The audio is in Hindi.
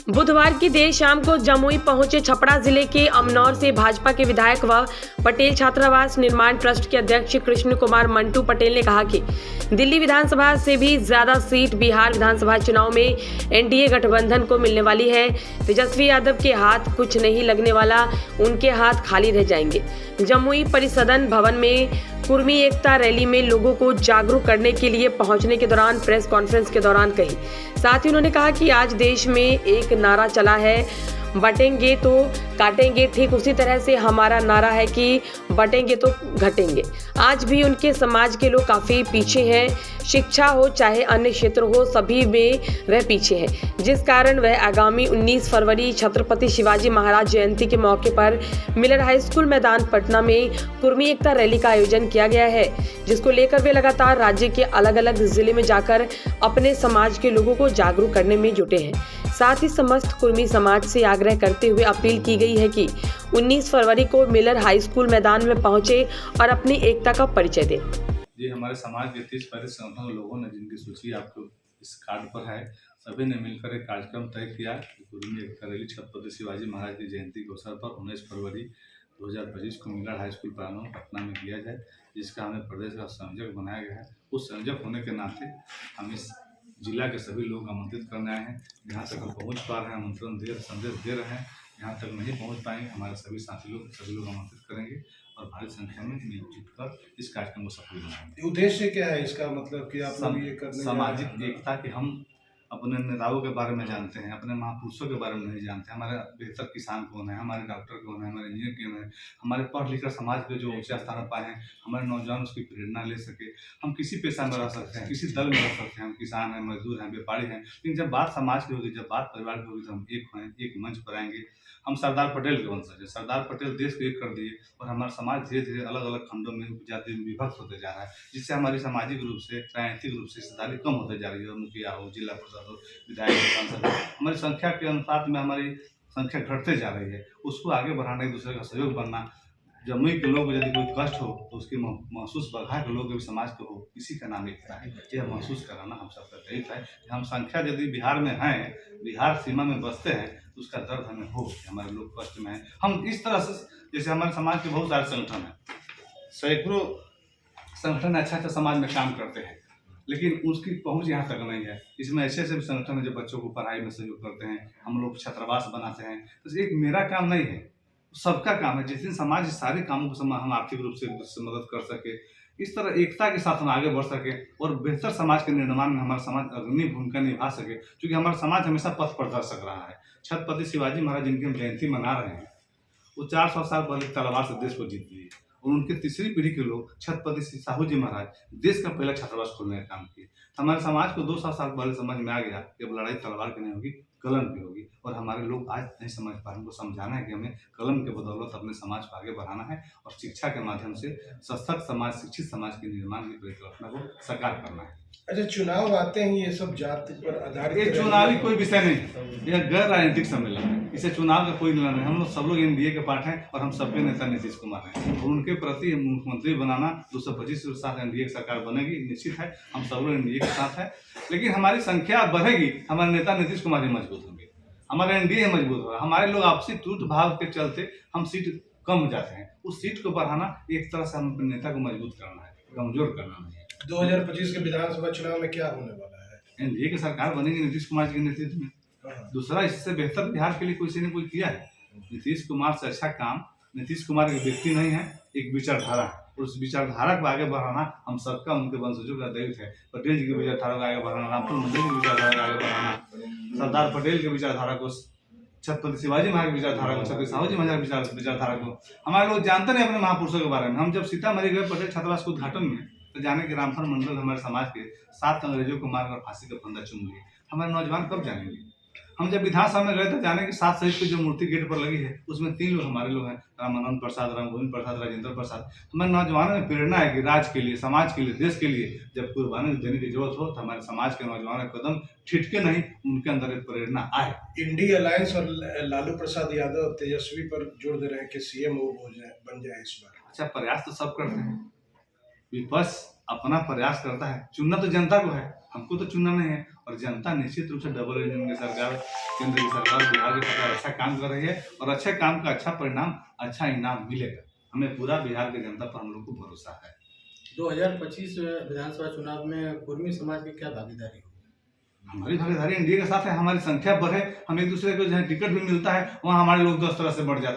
बुधवार की देर शाम को जमुई पहुंचे छपरा जिले के अमनौर से भाजपा के विधायक व पटेल छात्रावास निर्माण ट्रस्ट के अध्यक्ष कृष्ण कुमार मंटू पटेल ने कहा कि दिल्ली विधानसभा से भी ज्यादा सीट बिहार विधानसभा चुनाव में एनडीए गठबंधन को मिलने वाली है। तेजस्वी यादव के हाथ कुछ नहीं लगने वाला, उनके हाथ खाली रह जाएंगे। जमुई परिसदन भवन में कुर्मी एकता रैली में लोगों को जागरूक करने के लिए पहुंचने के दौरान प्रेस कॉन्फ्रेंस के दौरान कही। साथ ही उन्होंने कहा कि आज देश में एक नारा चला है, बटेंगे तो काटेंगे। ठीक उसी तरह से हमारा नारा है कि बटेंगे तो घटेंगे। आज भी उनके समाज के लोग काफ़ी पीछे हैं। शिक्षा हो चाहे अन्य क्षेत्र हो, सभी में वह पीछे हैं, जिस कारण वह आगामी 19 फरवरी छत्रपति शिवाजी महाराज जयंती के मौके पर मिलर हाई स्कूल मैदान पटना में कुर्मी एकता रैली का आयोजन किया गया है, जिसको लेकर वे लगातार राज्य के अलग अलग जिले में जाकर अपने समाज के लोगों को जागरूक करने में जुटे हैं। साथ ही समस्त कुर्मी समाज से आग्रह करते हुए अपील की गई है कि 19 फरवरी को मिलर हाई स्कूल मैदान में पहुंचे और अपनी एकता का परिचय दें। ये हमारे समाज के 30 पैंतीस संगठन लोगों ने, जिनकी सूची आपको इस कार्ड पर है, सभी ने मिलकर एक कार्यक्रम तय किया कि कुर्मी एकता रैली छत्रपति शिवाजी महाराज की जयंती के अवसर पर 19 फरवरी 2025 को मिलर हाई स्कूल प्रांगण पटना में किया जाए, जिसका हमें प्रदेश का संयोजक बनाया गया है। उस संयोजक होने के नाते हम इस जिला के सभी लोग आमंत्रित करने आए हैं। जहाँ तक हम पहुँच पा रहे हैं, आमंत्रण संदेश दे रहे हैं। यहाँ तक नहीं पहुँच पाएंगे, हमारे सभी साथी लोग सभी लोग आमंत्रित करेंगे और भारी संख्या में मिलजुल कर इस कार्यक्रम को सफल बनाएंगे। उद्देश्य क्या है इसका? मतलब कि आप लोग ये करने सामाजिक एकता कि हम अपने नेताओं के बारे में जानते हैं, अपने महापुरुषों के बारे में नहीं जानते। हमारे बेहतर किसान कौन है, हमारे डॉक्टर कौन है, हमारे इंजीनियर कौन है, हमारे पढ़ लिख कर समाज के जो ऊंचे स्थान पाए हैं, हमारे नौजवान उसकी प्रेरणा ले सके। हम किसी पेशा में रह सकते हैं, किसी दल में रह सकते हैं, हम किसान हैं, मजदूर हैं, व्यापारी हैं, लेकिन जब बात समाज की होगी, जब बात परिवार की होगी, तो हम एक हैं, एक मंच पर आएंगे। हम सरदार पटेल के वंशज हैं। सरदार पटेल देश को एक कर दिए और हमारा समाज धीरे धीरे अलग अलग खंडों में जाति में विभक्त होते जा रहा है, जिससे हमारी सामाजिक रूप से, राजनीतिक रूप से हिस्सेदारी कम होते जा रही है। मुखिया हो, जिला परिषद हो, विधायक हो, सांसद हो, हमारी संख्या के अनुपात में हमारी संख्या घटते जा रही है। उसको आगे बढ़ाने, एक दूसरे का सहयोग बनना। जमुई के लोग यदि कोई कष्ट हो तो उसकी महसूस बघा के लोग समाज को हो, इसी का नाम एकता है। यह महसूस कराना हम सबका दायित्व है। हम संख्या यदि बिहार में हैं, बिहार सीमा में बसते हैं, तो उसका दर्द हमें हो कि हमारे लोग कष्ट में हैं। हम इस तरह से, जैसे हमारे समाज के बहुत सारे संगठन हैं, सैकड़ों संगठन अच्छा अच्छा समाज में काम करते हैं, लेकिन उसकी पहुंच यहाँ तक नहीं है। इसमें ऐसे ऐसे भी संगठन है जो बच्चों को पढ़ाई में सहयोग करते हैं। हम लोग छात्रावास बनाते हैं। तो एक मेरा काम नहीं है, सबका काम है। जिस दिन समाज इस सारे कामों को हम आर्थिक रूप से मदद कर सके, इस तरह एकता के साथ हम आगे बढ़ सके और बेहतर समाज के निर्माण में हमारा समाज अग्रणी भूमिका निभा सके, क्योंकि हमारा समाज हमेशा पथ प्रदर्शक रहा है। छत्रपति शिवाजी महाराज जिनकी हम जयंती मना रहे हैं, वो 400 साल पहले तलवार से देश को जीत लिए और उनके तीसरी पीढ़ी के लोग छत्रपति साहू जी महाराज देश का पहला छात्रावास खोलने का काम किए। हमारे समाज को 200 साल पहले समझ में आ गया कि अब लड़ाई तलवार की नहीं होगी, कलम की होगी। और हमारे लोग आज नहीं समझ पा रहे, उनको समझाना है कि हमें कलम के बदौलत अपने समाज को आगे बढ़ाना है और शिक्षा के माध्यम से सशक्त समाज, शिक्षित समाज के निर्माण की परिकल्पना को साकार करना है। अच्छा, चुनाव आते हैं, ये सब जाति पर आधारित? ये चुनावी कोई विषय नहीं है, यह गैर राजनीतिक सम्मेलन है। इसे चुनाव का कोई लेना नहीं। हम लोग सब लोग एनडीए के पार्ट हैं और हम सबके नेता नीतीश कुमार हैं और उनके प्रति मुख्यमंत्री बनाना 225 के साथ एनडीए की सरकार बनेगी, निश्चित है। हम सब लोग एनडीए के साथ हैं, लेकिन हमारी संख्या बढ़ेगी, हमारे नेता नीतीश कुमार ही मजबूत होंगे, हमारे एनडीए मजबूत होगा। हमारे लोग आपसी टूट भाव के चलते हम सीट कम हो जाते हैं। उस सीट को बढ़ाना एक तरह से हम अपने नेता को मजबूत करना है, कमजोर करना नहीं है। 2025 के विधानसभा चुनाव में क्या होने वाला है? एनडीए की सरकार बनेगी नीतीश कुमार जी के नेतृत्व में। दूसरा, इससे बेहतर बिहार के लिए किसी ने कोई किया है? नीतीश कुमार से अच्छा काम, नीतीश कुमार एक व्यक्ति नहीं है, एक विचारधारा है और उस विचारधारा को आगे बढ़ाना हम सबका, उनके वंशजों का दायित्व है। पटेल जी की विचारधारा को आगे बढ़ाना, रामपुर मंदिर की विचारधारा को आगे बढ़ाना, सरदार पटेल की विचारधारा को, छत्रपति शिवाजी महाराज की विचारधारा को, छत्रपति साहू जी महाराज विचारधारा को। हमारे लोग जानते नहीं अपने महापुरुषों के बारे में। हम जब सीतामढ़ी गए पटेल छात्रावास के उद्घाटन में, तो जाने कि रामफल मंडल हमारे समाज के 7 अंग्रेजों को मारकर फांसी का फंदा चूम लिए। हमारे नौजवान कब जानेंगे? हम जब विधानसभा में गए तो जाने कि 7 शहीद की जो मूर्ति गेट पर लगी है, उसमें 3 लोग हमारे लोग हैं, रामानंद प्रसाद, राम गोविंद प्रसाद, राजेंद्र प्रसाद। हमारे नौजवानों में प्रेरणा है कि राज्य के लिए, समाज के लिए, देश के लिए जब कुर्बानी देने की जरूरत हो, तो हमारे समाज के नौजवान कदम ठिठके नहीं, उनके अंदर एक प्रेरणा आए। इंडिया अलायंस और लालू प्रसाद यादव तेजस्वी पर जोर दे रहे हैं कि सीएम वो बन जाए इस बार। अच्छा, प्रयास तो सब करते हैं, विपक्ष अपना प्रयास करता है, चुनना तो जनता को है, हमको तो चुनना नहीं है। और जनता निश्चित रूप से डबल इंजन की सरकार, केंद्र की सरकार, बिहार की सरकार अच्छा काम कर रही है और अच्छे काम का अच्छा परिणाम, अच्छा इनाम मिलेगा। हमें पूरा बिहार की जनता पर हम लोग को भरोसा है। 2025 विधानसभा चुनाव में कुर्मी समाज की क्या भागीदारी होगी? हमारी भागीदारी इंडिया के साथ है, हमारी संख्या बढ़े, हम एक दूसरे को जहाँ टिकट भी मिलता है वहाँ हमारे लोग 10 तरह से बढ़ जाते हैं।